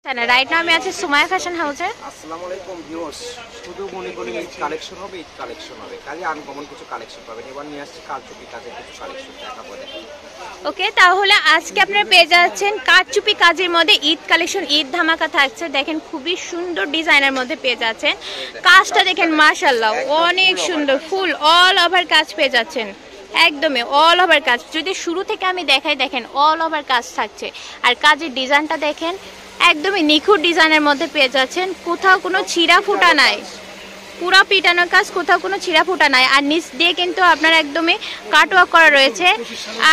Right now আমি আছি Sumaiya fashion হাউসে। আসসালামু আলাইকুম ভিউয়ার্স, শুধু মনে করেন ঈদ কালেকশন হবে, ঈদ কালেকশন হবে, কাজে আনকমন কিছু কালেকশন পাবেন। এবার নিয়ে আসছি কারচুপি কাজের কিছু কালেকশন দেখাবো। ওকে, তাহলে আজকে আপনারা পেয়ে যাচ্ছেন কারচুপি কাজের মধ্যে ঈদ কালেকশন, ঈদ ধামাকা থাকছে। দেখেন খুবই সুন্দর ডিজাইনের মধ্যে পেয়ে যাচ্ছেন। কাজটা দেখেন মাশাআল্লাহ অনেক সুন্দর, ফুল অল ওভার কাজ পেয়ে যাচ্ছেন, একদমই অল ওভার কাজ। যদি শুরু থেকে আমি দেখাই, দেখেন অল ওভার কাজ থাকছে। আর কাজের ডিজাইনটা দেখেন একদমই নিখুঁত ডিজাইনের মধ্যে পেয়ে যাচ্ছেন, কোথাও কোনো ছিঁড়া ফুটা নাই, পুরো পিটানোর কাজ, কোথাও কোনো ছিঁড়া ফুটা নাই। আর নিচ দিয়ে কিন্তু আপনার একদমই কাটওয়ার্ক করা রয়েছে।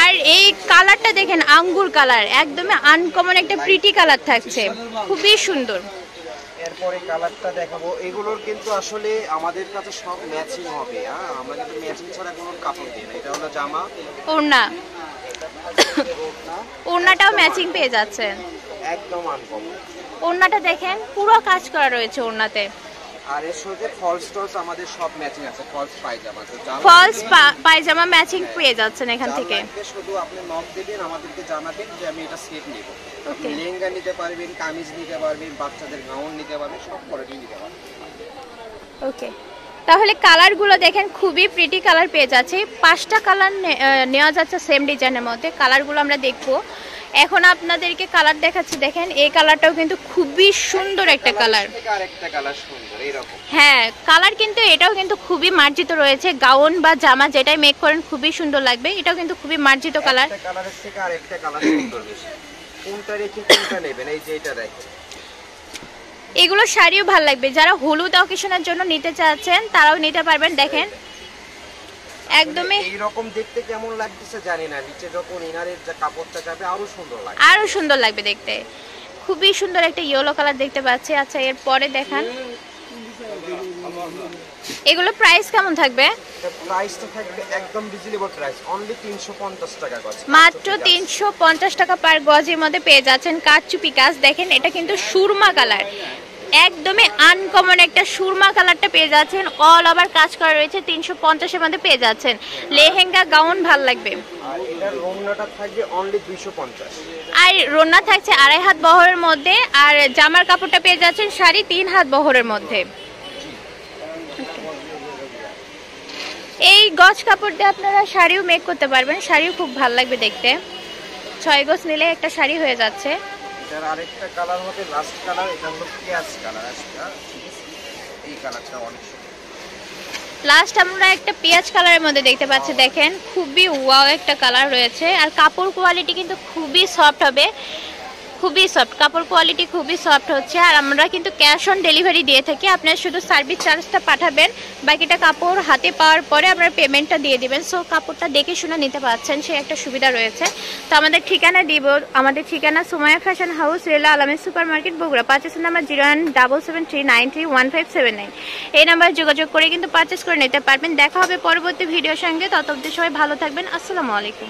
আর এই কালারটা দেখেন আঙ্গুর কালার, একদমই আনকমন একটা প্রিটি কালার থাকছে, খুবই সুন্দর। এরপরে কালারটা দেখাবো, এগুলোর কিন্তু আসলে আমাদের কাছে সব ম্যাচিং হবে। হ্যাঁ, আমরা কিন্তু ম্যাচিং ছাড়া কোনো কাপড় দিই না। এটা হলো জামা, ওড়না, ওড়নাটাও ম্যাচিং পেয়ে যাচ্ছেন, একদম আনকমন। ওড়নাটা দেখেন পুরো কাজ করা রয়েছে ওড়নাতে। আর এর সাথে ফলস টলস আমাদের সব ম্যাচিং আছে, ফলস পায়জামা, ফলস পায়জামা ম্যাচিং পেয়ে যাচ্ছেন এখান থেকে। শুধু আপনি নক দিবেন, আমাদেরকে জানাবেন যে আমি এটা সেট নিব। আপনি লেহেঙ্গা নিতে পারবেন, কামিজ নিতে পারবেন, বাচ্চাদের গাউন নিতে পারবেন, সব কোয়ালিটি নিতে পারবেন। ওকে, তাহলে কালারগুলো দেখেন খুবই প্রিটি কালার পেয়ে যাচ্ছে। 5টা কালার নেওয়া যাচ্ছে সেম ডিজাইনের মধ্যে। কালারগুলো আমরা দেখবো। এখন আপনাদেরকে কালার দেখাচ্ছি, দেখেন এই কালারটাও কিন্তু খুবই সুন্দর একটা কালার। আরেকটা কালার সুন্দর এরকম। হ্যাঁ, কালার কিন্তু এটাও কিন্তু খুবই মার্জিত রয়েছে। গাউন বা জামা যেটাই মেক করেন খুবই সুন্দর লাগবে। এটাও কিন্তু খুবই মার্জিত কালার। একটা কালারের থেকে আরেকটা কালার সুন্দর বেশি। কোনটা রেখে কোনটা নেবেন, এই যে এটা দেখেন। এগুলো শাড়িও ভালো লাগবে, যারা হলুদ অকেশনের জন্য নিতে চাচ্ছেন তারাও নিতে পারবেন। দেখেন একদমই এইরকম দেখতে কেমন লাগতেছে জানি না, নিচে যখন ইনারের যে কাপড়টা যাবে আরো সুন্দর লাগবে, আরো সুন্দর লাগবে দেখতে। খুবই সুন্দর একটা ইয়েলো কালার দেখতে পাচ্ছি। আচ্ছা, এর পরে দেখান এগুলো প্রাইস কেমন থাকবে? প্রাইসটা থাকবে একদম রিজনেবল প্রাইস, অনলি 350 টাকা গজ, মাত্র 350 টাকা পার গজের মধ্যে পেয়ে যাচ্ছেন কারচুপি কাজ। দেখেন এটা কিন্তু সুরমা কালার, একদমই আনকমন একটা সুরমা কালারটা পেয়ে যাচ্ছেন। অল ওভার কাজ করা রয়েছে, 350 এর মধ্যে পেয়ে যাচ্ছেন। লেহেঙ্গা গাউন ভাল লাগবে। আর এটার রোনাটা থাকবে অনলি 250। আর রোনা থাকছে 2.5 হাত বহরের মধ্যে। আর জামার কাপড়টা পেয়ে যাচ্ছেন 3.5 হাত বহরের মধ্যে। এই গজ কাপড় দিয়ে আপনারা শাড়িও মেক করতে পারবেন, শাড়িও খুব ভালো লাগবে দেখতে। 6 গজ নিলে একটা শাড়ি হয়ে যাচ্ছে। এটার আরেকটা কালার হবে লাস্ট কালার, এটা হলো পেঁয়াজ কালার। এই কালারটা অনেক সুন্দর। লাস্ট আমরা একটা পেঁয়াজ কালারের মধ্যে দেখতে পাচ্ছি। দেখেন খুবই ওয়াও একটা কালার রয়েছে। আর কাপড় কোয়ালিটি কিন্তু খুবই সফট হবে, খুবই সফট কাপড় কোয়ালিটি, খুবই সফট হচ্ছে। আর আমরা কিন্তু ক্যাশ অন ডেলিভারি দিয়ে থাকি। আপনারা শুধু সার্ভিস চার্জটা পাঠাবেন, বাকিটা কাপড় হাতে পাওয়ার পরে আপনারা পেমেন্টটা দিয়ে দিবেন। সো কাপড়টা দেখে শুনে নিতে পারছেন, সেই একটা সুবিধা রয়েছে। তো আমাদের ঠিকানা দিব, আমাদের ঠিকানা সুমাইয়া ফ্যাশন হাউস, রেলা আলামী super market, Bogura. Purchase number 0177393159। এই নাম্বারে যোগাযোগ করে কিন্তু পারচেস করে নিতে পারবেন। দেখা হবে পরবর্তী ভিডিওর সঙ্গে। ততদিন সবাই ভালো থাকবেন। আসসালামু আলাইকুম।